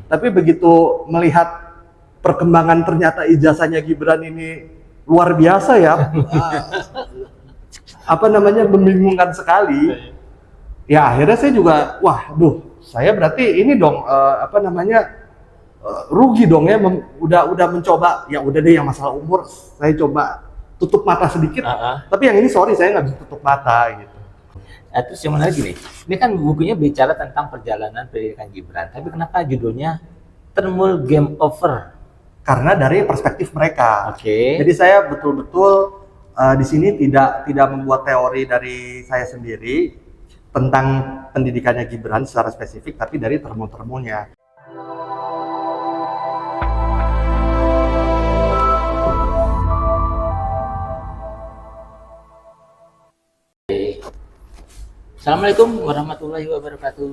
Tapi begitu melihat perkembangan ternyata ijazahnya Gibran ini luar biasa ya, membingungkan sekali. Ya akhirnya saya juga, saya berarti ini dong, rugi dong ya, udah mencoba, ya udah deh yang masalah umur, saya coba tutup mata sedikit, tapi yang ini sorry saya nggak bisa tutup mata gitu. Terus yang menarik gini, ini kan bukunya bicara tentang perjalanan pendidikan Gibran, tapi kenapa judulnya Thermal Game Over? Karena dari perspektif mereka. Oke. Jadi saya betul-betul di sini tidak membuat teori dari saya sendiri tentang pendidikannya Gibran secara spesifik, tapi dari termo-termonya. Assalamualaikum warahmatullahi wabarakatuh.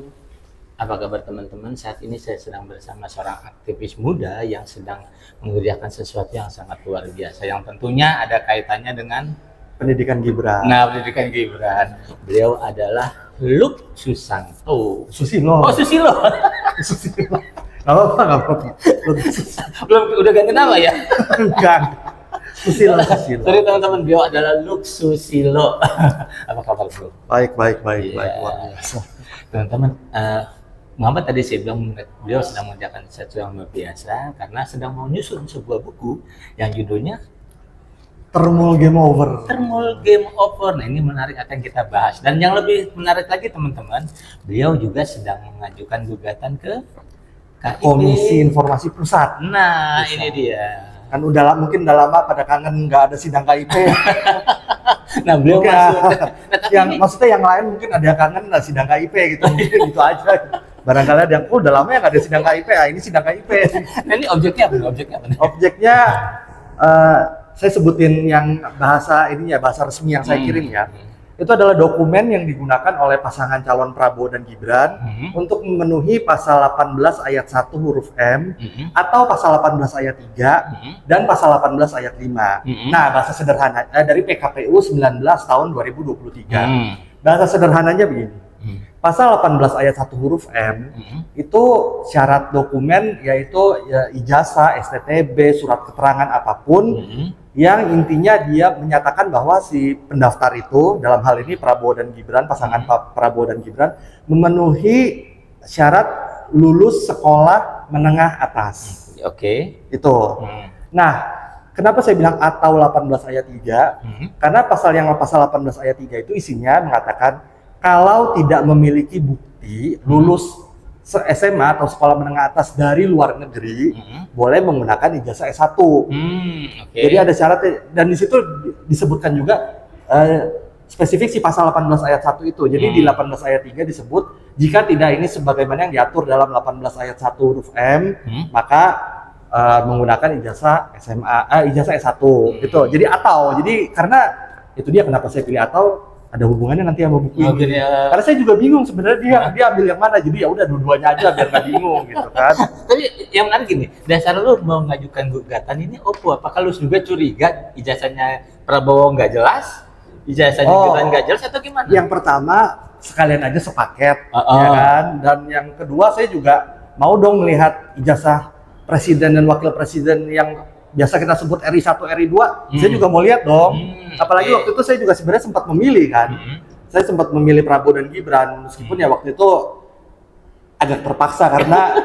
Apa kabar teman-teman? Saat ini saya sedang bersama seorang aktivis muda yang sedang mengerjakan sesuatu yang sangat luar biasa, yang tentunya ada kaitannya dengan pendidikan Gibran. Nah, pendidikan Gibran. Beliau adalah Luke Susanto. Susilo. Oh, Susilo. Susilo. Gak apa-apa. Belum, udah ganti nama ya? Enggak. Susilo. Sorry teman-teman, beliau adalah Luke Susilo. Apa kabar bro? Baik, luar biasa. Teman-teman, Muhammad tadi saya bilang beliau sedang mengerjakan sesuatu yang luar biasa karena sedang menyusun sebuah buku yang judulnya Thermal Game Over. Thermal Game Over. Nah, ini menarik, akan kita bahas. Dan yang lebih menarik lagi teman-teman, beliau juga sedang mengajukan gugatan ke KIP. Komisi Informasi Pusat. Nah, ini dia. Kan mungkin udah lama pada kangen nggak ada sidang KIP. Nah, beliau maksudnya yang lain mungkin ada yang kangen nggak sidang KIP gitu, mungkin gitu aja. Barangkali ada yang, udah lama ya nggak ada sidang KIP, ini sidang KIP. Nah, ini objeknya apa? Objeknya saya sebutin yang bahasa resmi yang saya kirim ya. Itu adalah dokumen yang digunakan oleh pasangan calon Prabowo dan Gibran untuk memenuhi pasal 18 ayat 1 huruf M atau pasal 18 ayat 3 dan pasal 18 ayat 5. Nah, bahasa sederhana dari PKPU 19 tahun 2023. Bahasa sederhananya begini. Pasal 18 ayat 1 huruf M itu syarat dokumen yaitu ijazah, STTB, surat keterangan apapun yang intinya dia menyatakan bahwa si pendaftar itu, dalam hal ini Prabowo dan Gibran, pasangan Prabowo dan Gibran, memenuhi syarat lulus sekolah menengah atas. Oke. Itu. Nah, kenapa saya bilang atau 18 ayat 3? Karena pasal 18 ayat 3 itu isinya mengatakan kalau tidak memiliki bukti lulus SMA atau sekolah menengah atas dari luar negeri, boleh menggunakan ijazah S1. Okay. Jadi ada syarat, dan di situ disebutkan juga spesifik si pasal 18 ayat 1 itu. Jadi di 18 ayat 3 disebut jika tidak ini sebagaimana yang diatur dalam 18 ayat 1 huruf M, maka menggunakan ijazah ijazah S1 gitu. Jadi karena itu dia kenapa saya pilih atau ada hubungannya nanti sama buku ini. Karena saya juga bingung sebenarnya dia ambil yang mana. Jadi ya udah dua-duanya aja biar nggak bingung gitu kan. Tapi yang menarik gini, dasar lu mau mengajukan gugatan ini apakah lu juga curiga ijazahnya Prabowo nggak jelas, ijazahnya Gibran nggak jelas atau gimana? Yang pertama sekalian aja sepaket, ya kan. Dan yang kedua saya juga mau dong melihat ijazah presiden dan wakil presiden yang biasa kita sebut RI 1, RI 2, saya juga mau lihat dong. Apalagi waktu itu saya juga sebenarnya sempat memilih kan. Saya sempat memilih Prabowo dan Gibran, meskipun ya waktu itu agak terpaksa karena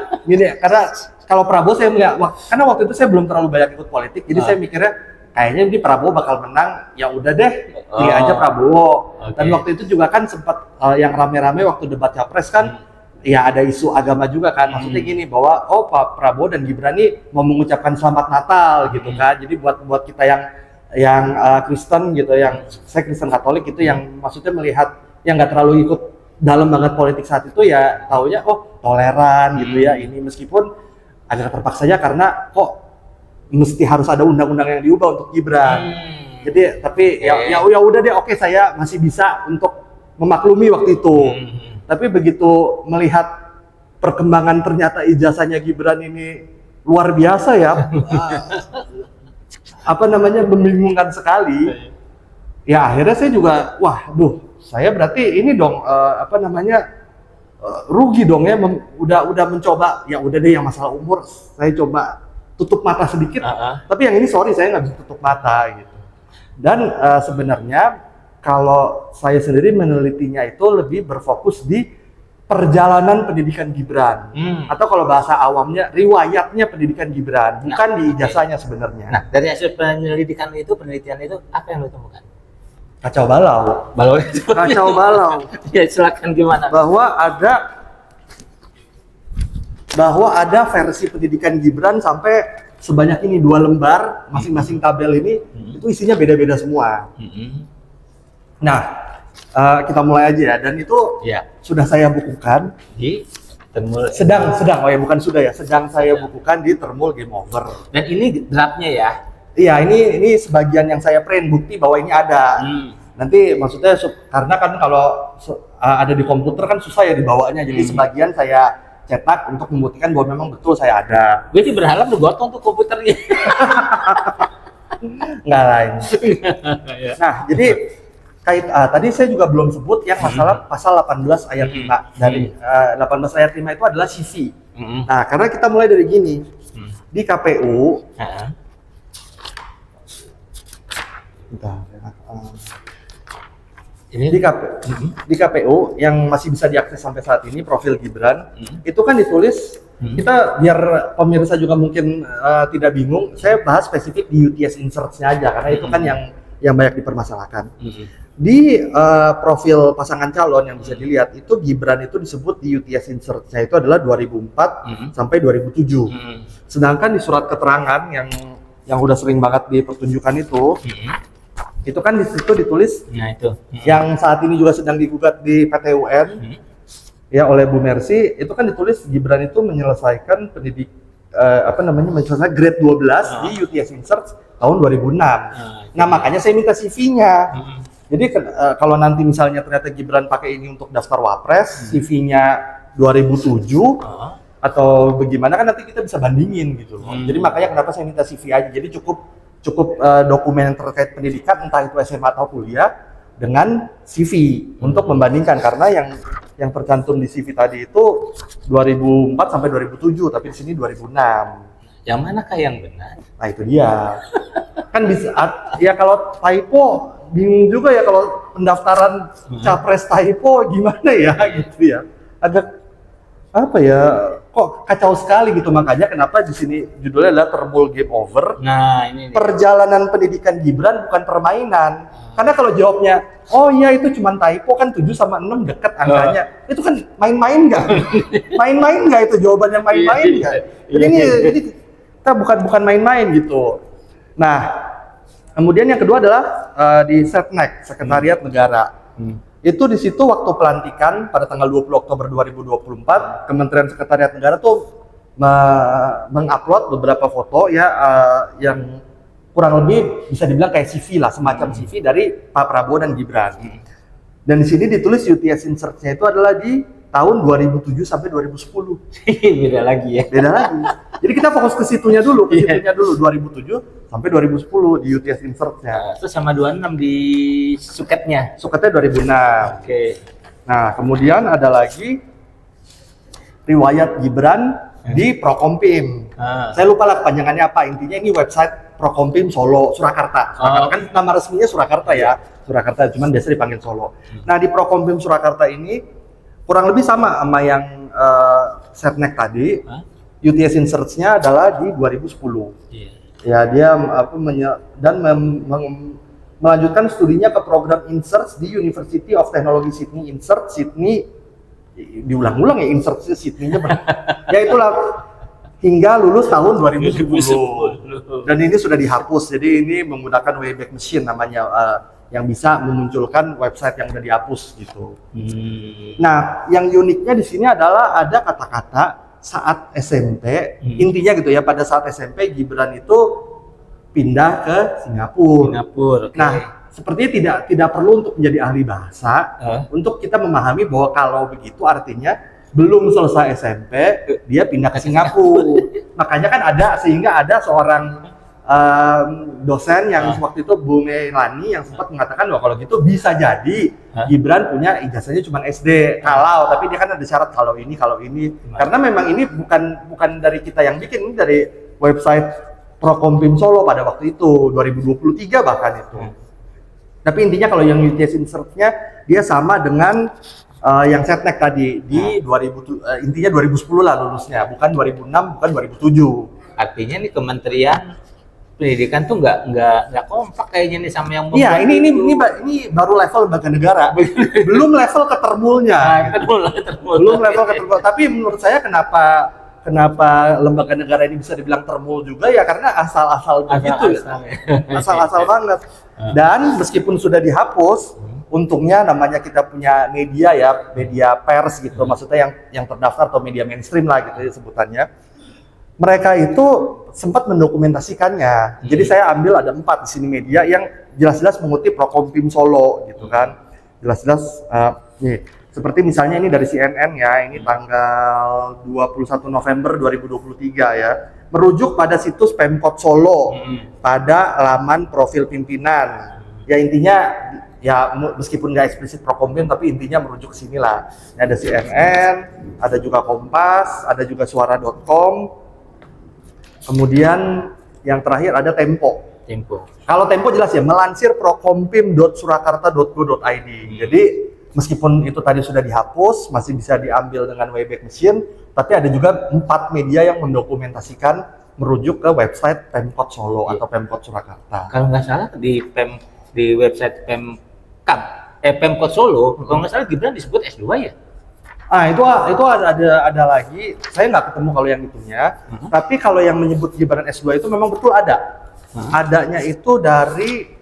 karena kalau Prabowo saya melihat, karena waktu itu saya belum terlalu banyak ikut politik, jadi saya mikirnya kayaknya ini Prabowo bakal menang, ya udah deh, pilih aja Prabowo. Dan waktu itu juga kan sempat yang rame-rame waktu debat Capres kan, ya ada isu agama juga kan, maksudnya gini bahwa Pak Prabowo dan Gibran ini mau mengucapkan selamat Natal gitu kan. Jadi buat kita yang Kristen gitu, yang saya Kristen Katolik itu yang maksudnya melihat yang nggak terlalu ikut dalam banget politik saat itu, ya taunya toleran gitu ya ini, meskipun agak terpaksanya karena kok mesti harus ada undang-undang yang diubah untuk Gibran. Jadi tapi ya udah deh, oke, saya masih bisa untuk memaklumi waktu itu. Tapi begitu melihat perkembangan ternyata ijazahnya Gibran ini luar biasa ya, membingungkan sekali. Ya akhirnya saya juga, saya berarti ini dong, rugi dong ya, udah mencoba, ya udah deh yang masalah umur saya coba tutup mata sedikit, tapi yang ini sorry saya nggak bisa tutup mata gitu. Dan sebenarnya kalau saya sendiri menelitinya itu lebih berfokus di perjalanan pendidikan Gibran, atau kalau bahasa awamnya riwayatnya pendidikan Gibran, bukan di ijazahnya sebenarnya. Nah, dari hasil penelitian itu apa yang lo temukan? Kacau balau. Kacau balau. Ya, silakan gimana? Bahwa ada versi pendidikan Gibran sampai sebanyak ini 2 lembar, masing-masing tabel ini itu isinya beda-beda semua. Nah, kita mulai aja ya, dan itu sudah saya bukukan di Thermal. Sedang saya bukukan di Thermal Game Over. Dan ini draftnya ya? Iya, ini sebagian yang saya print, bukti bahwa ini ada. Nanti maksudnya karena kan kalau ada di komputer kan susah ya dibawanya, jadi sebagian saya cetak untuk membuktikan bahwa memang betul saya ada. Gue sih berharap lu gotong tuh komputernya. Enggak lain. Nah, jadi tadi saya juga belum sebut yang masalah pasal 18 ayat 5 dari 18 ayat 5 itu adalah CV. Nah, karena kita mulai dari gini. Di KPU di KPU yang masih bisa diakses sampai saat ini profil Gibran itu kan ditulis, kita biar pemirsa juga mungkin tidak bingung, saya bahas spesifik di UTS Inserts-nya aja karena itu kan yang banyak dipermasalahkan. Di profil pasangan calon yang bisa dilihat itu Gibran itu disebut di UTS Inserts-nya itu adalah 2004 sampai 2007. Sedangkan di surat keterangan yang udah sering banget dipertunjukkan itu kan di situ ditulis, yang saat ini juga sedang digugat di PT UN ya oleh Bu Mercy, itu kan ditulis Gibran itu menyelesaikan menyelesaikan grade 12 di UTS Inserts tahun 2006. Nah, makanya saya minta CV-nya. Jadi kalau nanti misalnya ternyata Gibran pakai ini untuk daftar Wapres, CV-nya 2007 atau bagaimana kan nanti kita bisa bandingin gitu loh. Jadi makanya kenapa saya minta CV aja. Jadi cukup dokumen yang terkait pendidikan, entah itu SMA atau kuliah, dengan CV untuk membandingkan, karena yang tercantum di CV tadi itu 2004 sampai 2007, tapi di sini 2006. Yang manakah yang benar? Nah, itu dia. Kan bisa ya, kalau typo bingung juga ya, kalau pendaftaran capres typo gimana ya gitu ya. Agak apa ya, kok kacau sekali gitu. Makanya kenapa di sini judulnya adalah Thermal Game Over. Nah, ini perjalanan pendidikan Gibran bukan permainan. Karena kalau jawabnya, oh iya itu cuma typo, kan 7 sama 6 dekat angkanya. Itu kan main-main nggak? Main-main nggak itu jawabannya, main-main nggak? Jadi ini kita bukan main-main gitu. Nah, kemudian yang kedua adalah di Setnek, Sekretariat Negara. Itu di situ waktu pelantikan pada tanggal 20 Oktober 2024, Kementerian Sekretariat Negara tuh mengupload beberapa foto ya, yang kurang lebih bisa dibilang kayak CV lah, semacam CV dari Pak Prabowo dan Gibran. Dan di sini ditulis UTS Inserts-nya itu adalah di tahun 2007 sampai 2010. Beda lagi ya. Beda lagi. Jadi kita fokus ke situnya dulu, 2007 sampai 2010 di UTS Insert-nya. Terus sama 26 di suketnya. Suketnya 2006. Oke. Nah, kemudian ada lagi riwayat Gibran di Prokompim. Saya lupa lah kepanjangannya apa. Intinya ini website Prokompim Solo, Surakarta. Kan nama resminya Surakarta ya. Surakarta, cuman biasa dipanggil Solo. Nah, di Prokompim Surakarta ini kurang lebih sama yang Setnek tadi. UTS Inserts-nya adalah di 2010. Ya, dia melanjutkan studinya ke program Inserts di University of Technology Sydney. Insert Sydney, diulang-ulang ya Insert Sydney-nya. Ya itulah, hingga lulus tahun 2010. Dan ini sudah dihapus, jadi ini menggunakan Wayback Machine namanya, yang bisa memunculkan website yang udah dihapus gitu. Nah, yang uniknya di sini adalah ada kata-kata saat SMP, intinya gitu ya, pada saat SMP Gibran itu pindah ke Singapura. Okay. Nah, sepertinya tidak perlu untuk menjadi ahli bahasa untuk kita memahami bahwa kalau begitu artinya belum selesai SMP dia pindah ke Singapura. Makanya kan sehingga ada seorang dosen yang waktu itu Bu Melani yang sempat mengatakan bahwa kalau gitu bisa jadi Gibran punya ijazahnya cuma SD tapi dia kan ada syarat kalau ini karena memang ini bukan dari kita yang bikin, ini dari website Prokompim Solo pada waktu itu 2023 bahkan itu. Tapi intinya kalau yang UTS Insert-nya dia sama dengan yang Setnek tadi di 2000 intinya 2010 lah lulusnya, bukan 2006 bukan 2007. Artinya nih Kementerian Pendidikan tuh nggak kompak kayaknya nih sama yang Iya, ini baru level lembaga negara. Belum level ketermulnya. Belum level ketermul. Tapi menurut saya kenapa lembaga negara ini bisa dibilang termul juga ya karena asal-asal begitu ya. Asal-asal banget. Dan meskipun sudah dihapus, untungnya namanya kita punya media ya, media pers gitu. Maksudnya yang terdaftar atau media mainstream lah gitu ya sebutannya. Mereka itu sempat mendokumentasikannya. Jadi saya ambil ada 4 di sini media yang jelas-jelas mengutip Prokompim Solo gitu kan. Jelas-jelas nih. Seperti misalnya ini dari CNN ya, ini tanggal 21 November 2023 ya. Merujuk pada situs Pemkot Solo pada laman profil pimpinan. Ya intinya ya meskipun nggak eksplisit Prokompim tapi intinya merujuk ke sini lah. Ada CNN, ada juga Kompas, ada juga suara.com. Kemudian yang terakhir ada Tempo. Kalau Tempo jelas ya, melansir prokompim.surakarta.go.id. Jadi meskipun itu tadi sudah dihapus, masih bisa diambil dengan Wayback Machine, tapi ada juga 4 media yang mendokumentasikan merujuk ke website Pemkot Solo atau Pemkot Surakarta. Kalau nggak salah di website Pemkot Solo, kalau nggak salah Gibran disebut S2 ya? Itu ada lagi, saya nggak ketemu kalau yang itunya, tapi kalau yang menyebut Gibran S2 itu memang betul ada. Adanya itu dari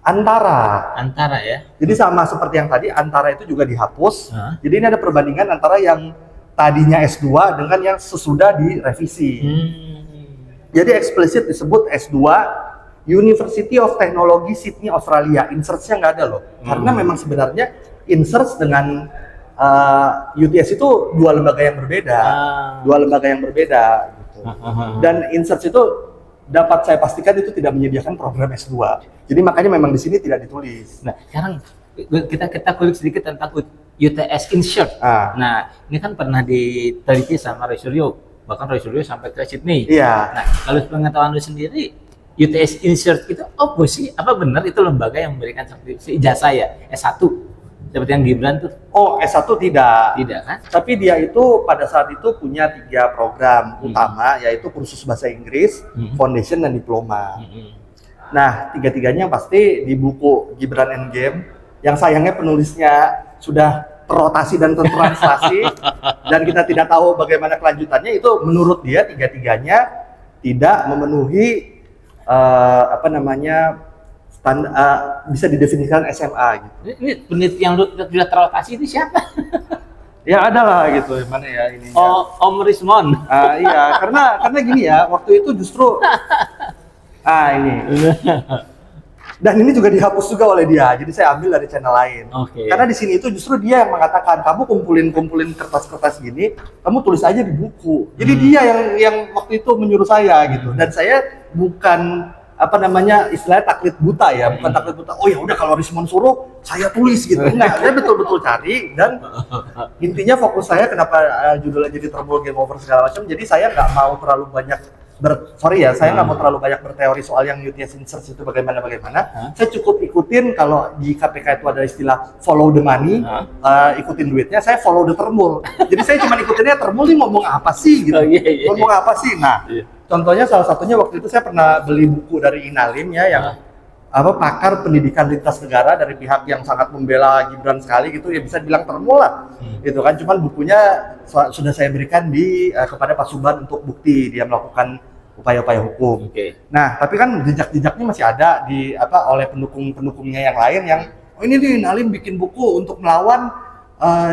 Antara ya. Jadi sama seperti yang tadi, Antara itu juga dihapus. Jadi ini ada perbandingan antara yang tadinya S2 dengan yang sesudah direvisi. Jadi eksplisit disebut S2 University of Technology Sydney Australia. Inserts-nya nggak ada loh. Karena memang sebenarnya inserts dengan UTS itu dua lembaga yang berbeda gitu. Dan inserts itu dapat saya pastikan itu tidak menyediakan program S2. Jadi makanya memang di sini tidak ditulis. Nah, sekarang kita kulik sedikit tentang UTS Insert. Nah, ini kan pernah diteliti sama Roy Suryo, bahkan Roy Suryo sampai ke Sydney. Iya. Nah, kalau pengetahuan lu sendiri, UTS Insert itu apa sih? Apa benar itu lembaga yang memberikan ijazah ya S1? Seperti yang Gibran tuh? Oh, S1 tidak. Tidak kan? Tapi dia itu pada saat itu punya 3 program utama, yaitu kursus bahasa Inggris, foundation, dan diploma. Nah, tiga-tiganya pasti di buku Gibran Endgame, yang sayangnya penulisnya sudah terrotasi dan tertranslasi, dan kita tidak tahu bagaimana kelanjutannya. Itu menurut dia tiga-tiganya tidak memenuhi bisa didefinisikan SMA gitu. Ini peneliti yang sudah terrotasi itu siapa? Ya ada lah gitu, mana ya ini. Om Rismon. Iya, karena gini ya, waktu itu justru ini. Dan ini juga dihapus juga oleh dia, jadi saya ambil dari channel lain. Karena di sini itu justru dia yang mengatakan, kamu kumpulin kertas-kertas gini, kamu tulis aja di buku. Jadi dia yang waktu itu menyuruh saya gitu, dan saya bukan istilahnya taklid buta ya, bukan taklid buta. Oh ya udah kalau Rismon suruh saya tulis gitu. Enggak, saya betul-betul cari, dan intinya fokus saya kenapa judulnya jadi Termul Game Over segala macam. Jadi saya nggak mau terlalu banyak saya nggak mau terlalu banyak berteori soal yang UTS Insert itu bagaimana. Saya cukup ikutin, kalau di KPK itu ada istilah follow the money, ikutin duitnya. Saya follow the Termul. Jadi saya cuma ikutinnya Termul nih ngomong apa sih gitu. Ngomong apa sih. Nah, contohnya salah satunya waktu itu saya pernah beli buku dari Inalim ya, yang pakar pendidikan lintas negara dari pihak yang sangat membela Gibran sekali gitu, ya bisa dibilang Termul lah. Gitu kan, cuman bukunya sudah saya berikan kepada Pak Suban untuk bukti dia melakukan upaya-upaya hukum. Nah, tapi kan jejak-jejaknya masih ada oleh pendukung-pendukungnya yang lain yang ini nih Inalim bikin buku untuk melawan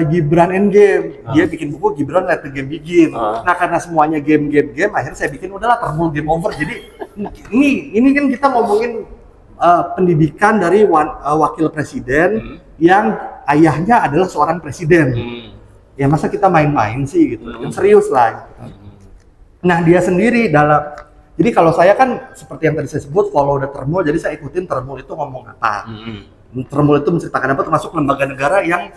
Gibran Endgame. Dia bikin buku Gibran Let the Game Begin. Nah, karena semuanya game, akhirnya saya bikin udahlah Termul Game Over. Jadi ini kan kita ngomongin pendidikan dari wakil presiden yang ayahnya adalah seorang presiden. Ya masa kita main-main sih gitu. Yang serius lah. Nah, dia sendiri Jadi kalau saya kan seperti yang tadi saya sebut follow the Termul, jadi saya ikutin Termul itu ngomong apa. Termul itu menceritakan apa, termasuk lembaga negara yang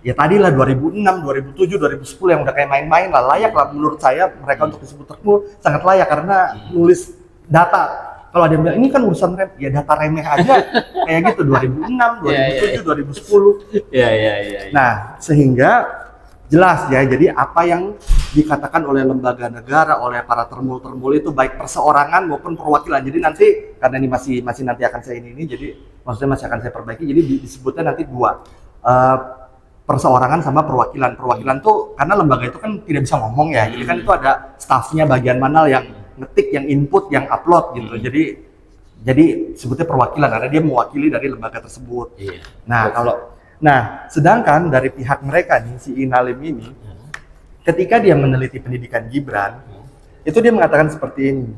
ya tadi lah 2006, 2007, 2010 yang udah kayak main-main lah, layak lah menurut saya mereka untuk disebut Termul, sangat layak karena nulis data. Kalau ada yang bilang ini kan urusan ya data remeh aja kayak gitu 2006, 2007, 2010. Nah, sehingga jelas ya, jadi apa yang dikatakan oleh lembaga negara, oleh para termul-termul itu baik perseorangan maupun perwakilan. Jadi nanti karena ini masih nanti akan saya ini jadi maksudnya masih akan saya perbaiki. Jadi disebutnya nanti dua. Perseorangan sama perwakilan. Perwakilan tuh karena lembaga itu kan tidak bisa ngomong ya. Jadi kan itu ada stafnya bagian mana yang ngetik, yang input, yang upload gitu. Jadi sebutnya perwakilan karena dia mewakili dari lembaga tersebut. Nah, sedangkan dari pihak mereka nih si Inalim ini ketika dia meneliti pendidikan Gibran, itu dia mengatakan seperti ini.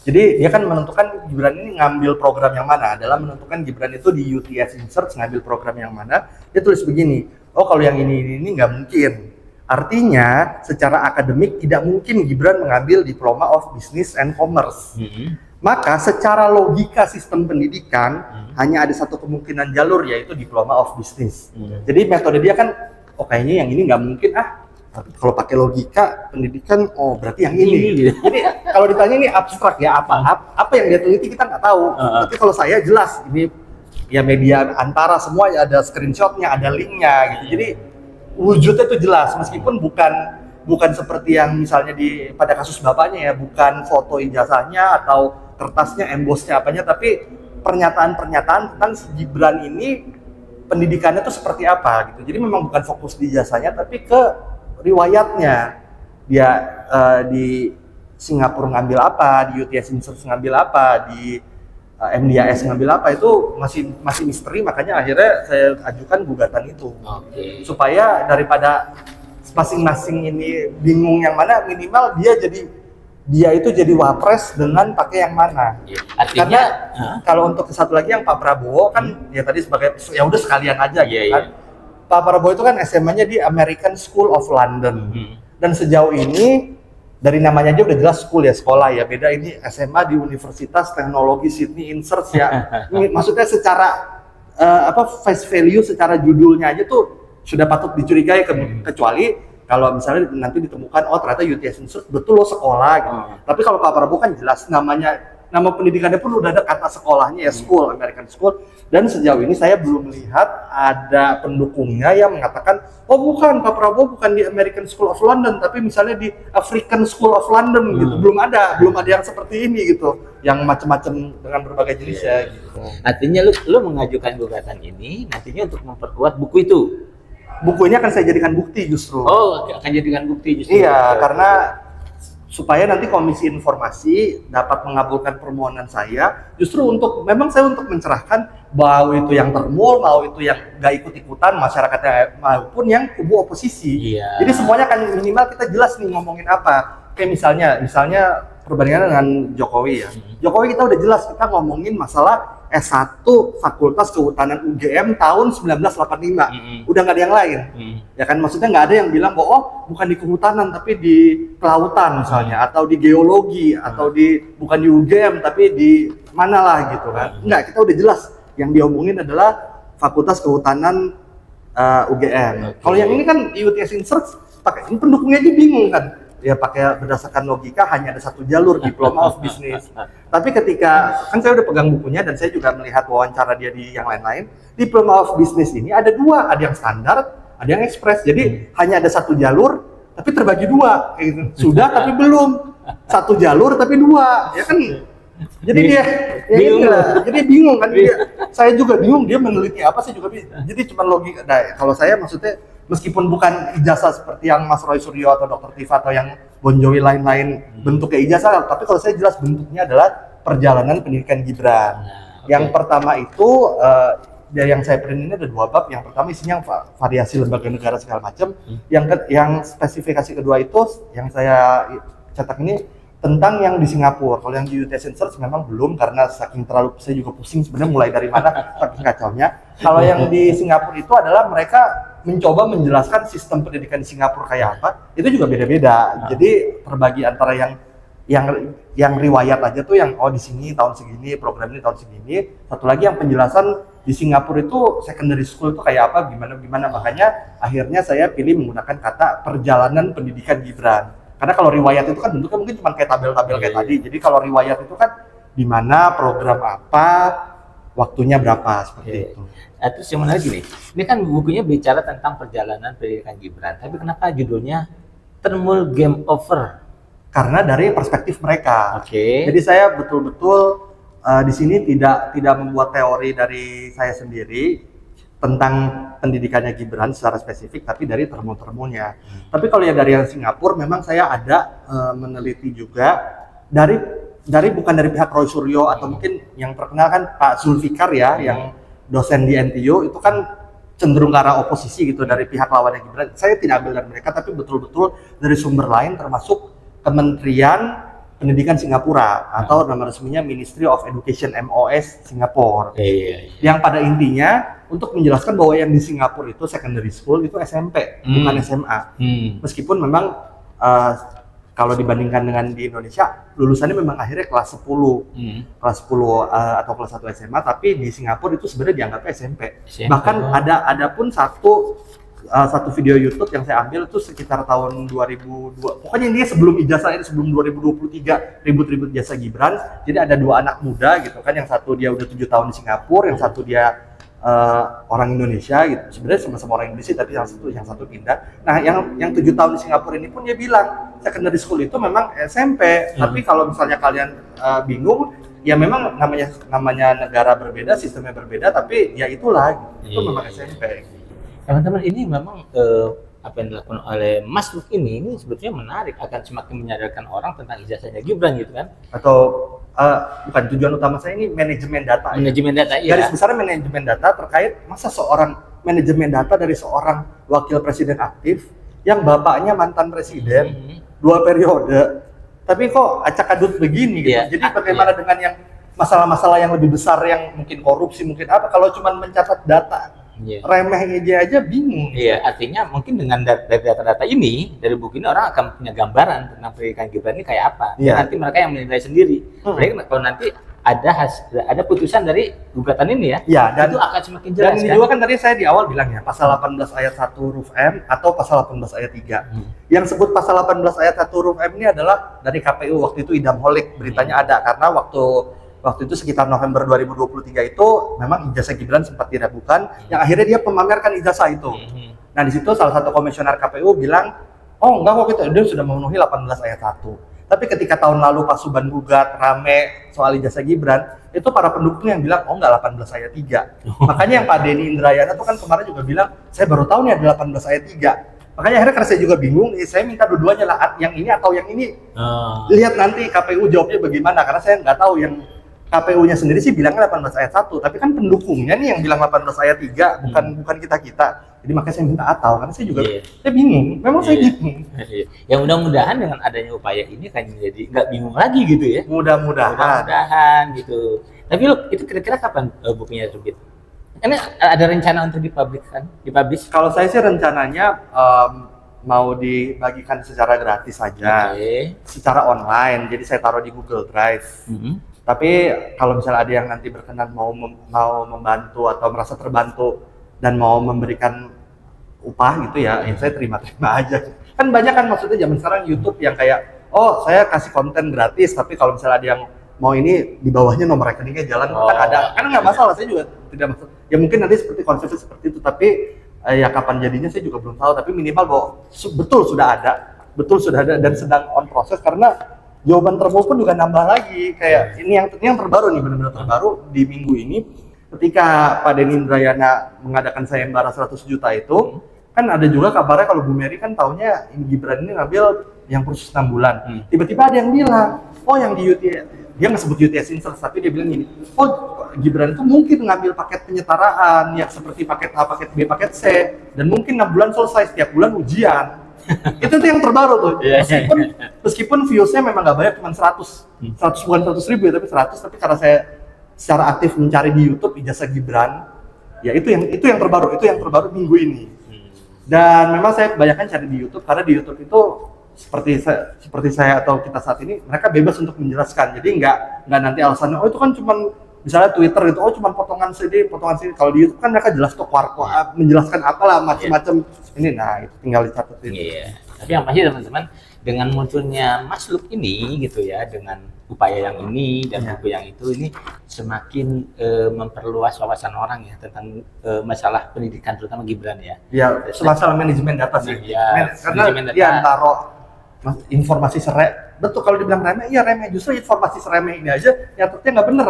Jadi dia kan menentukan Gibran ini ngambil program yang mana, adalah menentukan Gibran itu di UTS Research ngambil program yang mana. Dia tulis begini, oh kalau yang ini nggak mungkin. Artinya secara akademik tidak mungkin Gibran mengambil Diploma of Business and Commerce. Maka secara logika sistem pendidikan hanya ada satu kemungkinan jalur, yaitu Diploma of Business. Jadi metode dia kan, oh kayaknya yang ini nggak mungkin tapi kalau pakai logika pendidikan, oh berarti yang ini. Jadi kalau ditanya ini abstrak ya, apa yang dia teliti kita nggak tahu. Tapi kalau saya jelas ini ya media antara semua ada screenshotnya, ada linknya gitu. Jadi wujudnya itu jelas, meskipun bukan seperti yang misalnya pada kasus bapaknya ya, bukan foto ijazahnya atau kertasnya, embossnya apanya, tapi pernyataan-pernyataan tentang si Gibran ini pendidikannya itu seperti apa gitu. Jadi memang bukan fokus di ijazahnya, tapi ke riwayatnya. Dia di Singapura ngambil apa, di UTS Research ngambil apa, di MDAS ngambil apa, itu masih misteri. Makanya akhirnya saya ajukan gugatan itu. Supaya daripada masing-masing ini bingung yang mana, minimal dia itu jadi wapres dengan pakai yang mana. Artinya, karena kalau untuk satu lagi yang Pak Prabowo kan ya tadi sebagai ya udah sekalian aja gitu kan. Pak Prabowo itu kan SMA-nya di American School of London. Dan sejauh ini dari namanya aja udah jelas school ya, sekolah ya. Beda ini SMA di Universitas Teknologi Sydney Research ya. Ini maksudnya secara face value, secara judulnya aja tuh sudah patut dicurigai, kecuali kalau misalnya nanti ditemukan oh ternyata UTS Research betul loh sekolah gitu. Tapi kalau Pak Prabowo kan jelas nama pendidikannya pun udah ada kata sekolahnya ya, school, American School. Dan sejauh ini saya belum melihat ada pendukungnya yang mengatakan oh bukan, Pak Prabowo bukan di American School of London tapi misalnya di African School of London gitu. Belum ada yang seperti ini gitu, yang macam-macam dengan berbagai jenis ya gitu. Artinya lu mengajukan gugatan ini nantinya untuk memperkuat buku itu. Buku ini akan saya jadikan bukti justru. Oh, akan jadikan bukti justru. Iya, karena supaya nanti Komisi Informasi dapat mengabulkan permohonan saya, justru memang saya untuk mencerahkan bahwa itu yang termul, mau itu yang nggak ikut-ikutan masyarakatnya maupun yang kubu oposisi. Jadi semuanya kan minimal kita jelas nih ngomongin apa. Kayak misalnya perbandingan dengan Jokowi ya. Jokowi kita udah jelas, kita ngomongin masalah S1 Fakultas Kehutanan UGM tahun 1985. Udah nggak ada yang lain. Ya kan, maksudnya nggak ada yang bilang bahwa oh bukan di kehutanan tapi di kelautan misalnya, atau di geologi, atau bukan di UGM tapi di mana lah gitu kan. Enggak, kita udah jelas yang diomongin adalah Fakultas Kehutanan UGM. Kalau yang ini kan UTS Research pakai ini pendukungnya aja bingung kan. Ya pakai berdasarkan logika hanya ada satu jalur, Diploma of Business. Tapi ketika kan saya udah pegang bukunya dan saya juga melihat wawancara dia di yang lain-lain, Diploma of Business ini ada dua, ada yang standar, ada yang ekspres. Jadi hanya ada satu jalur tapi terbagi dua. Sudah tapi belum. Satu jalur tapi dua. Ya kan. Jadi dia jadi bingung kan saya juga bingung dia meneliti apa, saya juga bingung. Jadi cuma logika. Nah, kalau saya maksudnya meskipun bukan ijazah seperti yang Mas Roy Suryo atau Dr. Tifa atau yang Bon Jovi lain-lain bentuknya ijazah, tapi kalau saya jelas bentuknya adalah perjalanan pendidikan Gibran. Yang pertama itu yang saya print ini ada 2 bab. Yang pertama isinya variasi lembaga negara segala macam. Yang spesifikasi kedua itu yang saya cetak ini tentang yang di Singapura. Kalau yang di UTS Research memang belum, karena saking terlalu saya juga pusing sebenarnya mulai dari mana saking kacaunya. Kalau yang di Singapura itu adalah mereka mencoba menjelaskan sistem pendidikan di Singapura kayak apa, itu juga beda-beda. Jadi terbagi antara yang yang riwayat aja tuh yang di sini tahun segini, program ini tahun segini. Satu lagi yang penjelasan di Singapura itu secondary school itu kayak apa, gimana. Makanya akhirnya saya pilih menggunakan kata perjalanan pendidikan Gibran. Karena kalau riwayat itu kan bentuknya mungkin cuma kayak tabel-tabel kayak tadi. Jadi kalau riwayat itu kan di mana, program apa, waktunya berapa, seperti itu. Nah, terus yang menarik gini, ini kan bukunya bicara tentang perjalanan pendidikan Gibran, tapi kenapa judulnya Thermal Game Over? Karena dari perspektif mereka. Oke. Jadi saya betul-betul di sini tidak membuat teori dari saya sendiri tentang pendidikannya Gibran secara spesifik, tapi dari termo-termonya. Tapi kalau ya dari yang Singapura, memang saya ada meneliti juga dari bukan dari pihak Roy Suryo atau mungkin yang terkenal kan Pak Zulfikar ya, yang dosen di NTU itu kan cenderung ke arah oposisi gitu dari pihak lawannya Gibran. Saya tidak ambil dari mereka, tapi betul-betul dari sumber lain termasuk Kementerian Pendidikan Singapura atau nama resminya Ministry of Education MOS Singapura. Yang pada intinya untuk menjelaskan bahwa yang di Singapura itu secondary school itu SMP bukan SMA. Meskipun memang kalau dibandingkan dengan di Indonesia lulusannya memang akhirnya kelas 10. Kelas 10 atau kelas 1 SMA, tapi di Singapura itu sebenarnya dianggapnya SMP. Bahkan ada pun satu video YouTube yang saya ambil itu sekitar tahun 2002. Pokoknya ini sebelum ijazah ini, sebelum 2023 ribut-ribut ijazah Gibran. Jadi ada dua anak muda gitu kan, yang satu dia udah 7 tahun di Singapura, yang satu dia orang Indonesia gitu. Sebenarnya sama-sama orang Indonesia, tapi yang satu pindah. Nah, yang 7 tahun di Singapura ini pun dia bilang secondary school itu memang SMP. Tapi kalau misalnya kalian bingung, ya memang namanya negara berbeda, sistemnya berbeda, tapi ya itulah gitu. Itu memang SMP. Teman-teman, ini memang apa yang dilakukan oleh Mas Luk ini sebetulnya menarik, akan semakin menyadarkan orang tentang ijazahnya Gibran gitu kan? Atau bukan, tujuan utama saya ini manajemen data. Manajemen data, iya. Garis besarnya manajemen data terkait masa seorang manajemen data dari seorang wakil presiden aktif yang bapaknya mantan presiden 2 periode, tapi kok acak-adut begini gitu. Jadi bagaimana dengan yang masalah-masalah yang lebih besar yang mungkin korupsi, mungkin apa, kalau cuma mencatat data remeh aja bingung. Iya, artinya mungkin dengan dari data-data ini, dari buku ini orang akan punya gambaran tentang pendidikan Gibran ini kayak apa. Dan nanti mereka yang menilai sendiri. Mereka kalau nanti ada putusan dari gugatan ini ya, dan itu akan semakin jelas. Dan ini juga kan tadi saya di awal bilang ya, pasal 18 ayat 1 huruf M atau pasal 18 ayat 3. Yang sebut pasal 18 ayat 1 huruf M ini adalah dari KPU, waktu itu Idam Holik beritanya ada, karena waktu itu sekitar November 2023 itu memang ijazah Gibran sempat diragukan, yang akhirnya dia memamerkan ijazah itu. Nah, di situ salah satu komisioner KPU bilang, oh enggak kok, dia sudah memenuhi 18 ayat 1. Tapi ketika tahun lalu pas Suban gugat rame soal ijazah Gibran, itu para pendukung yang bilang, oh enggak, 18 ayat 3. Makanya yang Pak Denny Indrayana tuh kan kemarin juga bilang, saya baru tahu nih ada 18 ayat 3. Makanya akhirnya karena saya juga bingung, saya minta dua-duanya lah, yang ini atau yang ini. Lihat nanti KPU jawabnya bagaimana, karena saya nggak tahu. Yang KPU-nya sendiri sih bilangnya 18 ayat 1, tapi kan pendukungnya nih yang bilang 18 ayat 3, bukan kita-kita. Jadi makanya saya minta atau, karena saya juga saya bingung, memang saya bingung. Yang mudah-mudahan dengan adanya upaya ini kan jadi nggak bingung lagi gitu ya. Mudah-mudahan gitu. Tapi lo itu kira-kira kapan bukunya terbit? Ini ada rencana untuk dipublish? Kalau saya sih rencananya mau dibagikan secara gratis saja, secara online. Jadi saya taruh di Google Drive. Tapi kalau misalnya ada yang nanti berkenan mau membantu atau merasa terbantu dan mau memberikan upah gitu ya, saya terima-terima aja. Kan banyak kan maksudnya zaman sekarang YouTube yang kayak, oh saya kasih konten gratis, tapi kalau misalnya ada yang mau ini di bawahnya nomor rekeningnya jalan, kan ada, kan nggak masalah, saya juga tidak masalah. Ya mungkin nanti seperti konsepnya seperti itu, tapi ya kapan jadinya saya juga belum tahu. Tapi minimal bahwa betul sudah ada dan sedang on proses, karena jawaban termo pun juga nambah lagi. Kayak ini yang terbaru nih, benar-benar terbaru di minggu ini, ketika Pak Denny Indrayana mengadakan sayembara 100 juta itu, kan ada juga kabarnya kalau Bu Mary kan taunya Gibran ini ngambil yang kursus 6 bulan. Tiba-tiba ada yang bilang, oh yang di UTS, dia nggak sebut UTS Insert, tapi dia bilang gini, oh Gibran itu mungkin ngambil paket penyetaraan yang seperti paket A, paket B, paket C, dan mungkin 6 bulan selesai, setiap bulan ujian. Itu tuh yang terbaru tuh. Meskipun viewsnya memang nggak banyak, cuma 100 bukan 100 ribu ya, tapi 100. Tapi karena saya secara aktif mencari di YouTube ijazah Gibran, ya itu yang terbaru minggu ini. Dan memang saya kebanyakan cari di YouTube, karena di YouTube itu seperti saya atau kita saat ini, mereka bebas untuk menjelaskan. Jadi nggak nanti alasannya, oh itu kan cuman misalnya Twitter gitu, oh cuman potongan sini. Kalau di YouTube kan mereka jelas tuh menjelaskan apalah macam-macam ini. Nah itu tinggal dicatat itu. Iya. Tapi yang pasti teman-teman, dengan munculnya Mas Luk ini gitu ya, dengan upaya yang ini dan buku yang itu ini semakin memperluas wawasan orang ya tentang masalah pendidikan terutama Gibran ya. Ya, masalah manajemen data sih. Ya, karena dia taruh informasi betul kalau dibilang remeh, iya remeh. Justru informasi seremeh ini aja nyatanya nggak bener,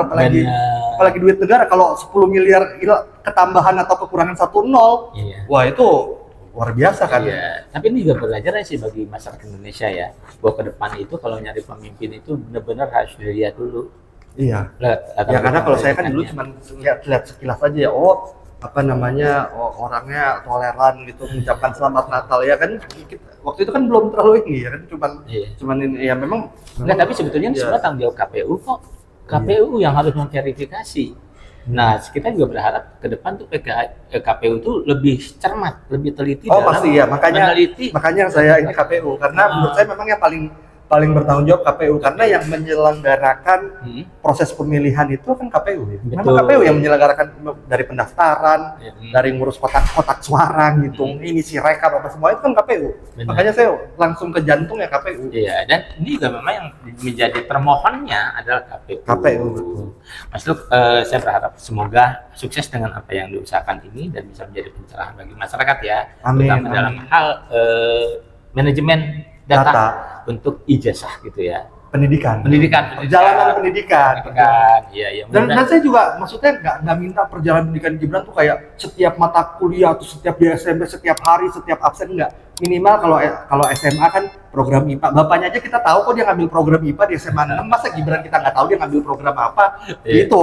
apalagi duit negara. Kalau 10 miliar ketambahan atau kekurangan 1-0, wah itu luar biasa kan. Iya, tapi ini juga pelajaran sih bagi masyarakat Indonesia ya, bahwa ke depan itu kalau nyari pemimpin itu benar-benar harus dilihat dulu. Iya. Ya karena kalau saya kan dulu cuma lihat sekilas aja ya, orangnya toleran gitu, mengucapkan selamat Natal ya kan. Waktu itu kan belum terlalu ini ya kan, cuman ini ya memang. Enggak, tapi sebetulnya ini semua tanggung jawab KPU kok. KPU yang harus memverifikasi. Nah, kita juga berharap ke depan tuh KPU itu lebih cermat, lebih teliti dalam pasti ya, makanya saya ini KPU karena menurut saya memang yang paling bertanggung jawab KPU karena yang menyelenggarakan proses pemilihan itu kan KPU ya. Memang KPU yang menyelenggarakan dari pendaftaran, dari ngurus kotak suara, ngitung ini rekap apa semua itu kan KPU. Benar. Makanya saya langsung ke jantung ya KPU. Iya, dan ini juga memang yang menjadi termohonnya adalah KPU. Betul. Mas Luk, saya berharap semoga sukses dengan apa yang diusahakan ini dan bisa menjadi pencerahan bagi masyarakat ya. Amin. Terutama dalam hal manajemen data untuk ijazah gitu ya. Perjalanan pendidikan. Iya. Dan saya juga maksudnya nggak minta perjalanan pendidikan Gibran tuh kayak setiap mata kuliah atau setiap di SMP, setiap hari, setiap absen, enggak. Minimal kalau SMA kan program IPA. Bapaknya aja kita tahu kok dia ngambil program IPA di SMA 6, masa Gibran kita nggak tahu dia ngambil program apa? Gitu.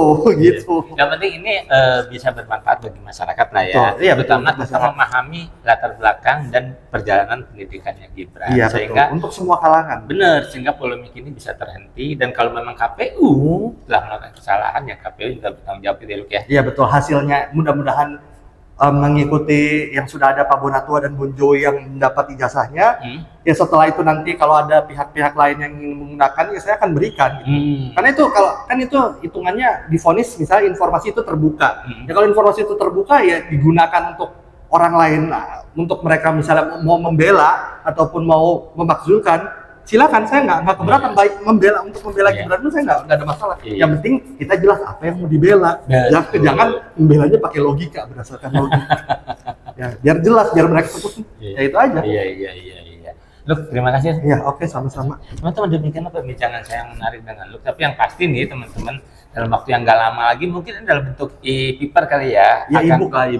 Yang penting ini bisa bermanfaat bagi masyarakat lah ya. Iya, terutama memahami latar belakang dan perjalanan pendidikannya Gibran. Iya, sehingga betul. Untuk semua kalangan. Benar, sehingga polemik ini bisa terhenti, dan kalau memang KPU telah melakukan kesalahan ya KPU juga bertanggung jawab gitu ya. Iya betul, hasilnya mudah-mudahan mengikuti yang sudah ada Pak Bonatua dan Bun Joy yang mendapat ijazahnya. Ya setelah itu nanti kalau ada pihak-pihak lain yang ingin menggunakan ya saya akan berikan gitu. Karena itu hitungannya divonis misalnya informasi itu terbuka. Ya kalau informasi itu terbuka ya digunakan untuk orang lain, untuk mereka misalnya mau membela ataupun mau memakzulkan, silakan, saya nggak keberatan. Baik membela Gibran itu saya nggak ada masalah. Yang penting kita jelas apa yang mau dibela. Jangan membelanya pakai logika, berdasarkan logika. Ya, biar jelas, biar mereka fokus. Ya itu aja. Iya. Luk, terima kasih. Ya, oke, sama-sama. Teman-teman, demikianlah perbincangan saya yang menarik dengan Luk. Tapi yang pasti nih teman-teman, dalam waktu yang nggak lama lagi mungkin dalam bentuk e-paper kali ya. Ya, e-book lah, di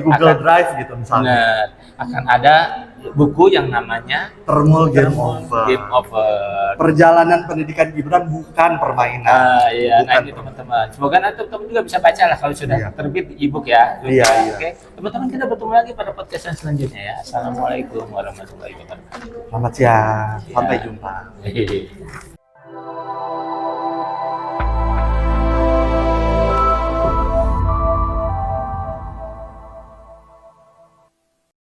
Google Drive gitu misalnya. Akan ada buku yang namanya Thermal Game Over. Perjalanan pendidikan Gibran bukan permainan. Iya, nah ini teman-teman. Semoga nanti teman-teman juga bisa baca lah kalau sudah terbit e-book ya. Iya. Oke, teman-teman, kita bertemu lagi pada podcast yang selanjutnya ya. Assalamualaikum warahmatullahi wabarakatuh. Selamat siang, sampai jumpa.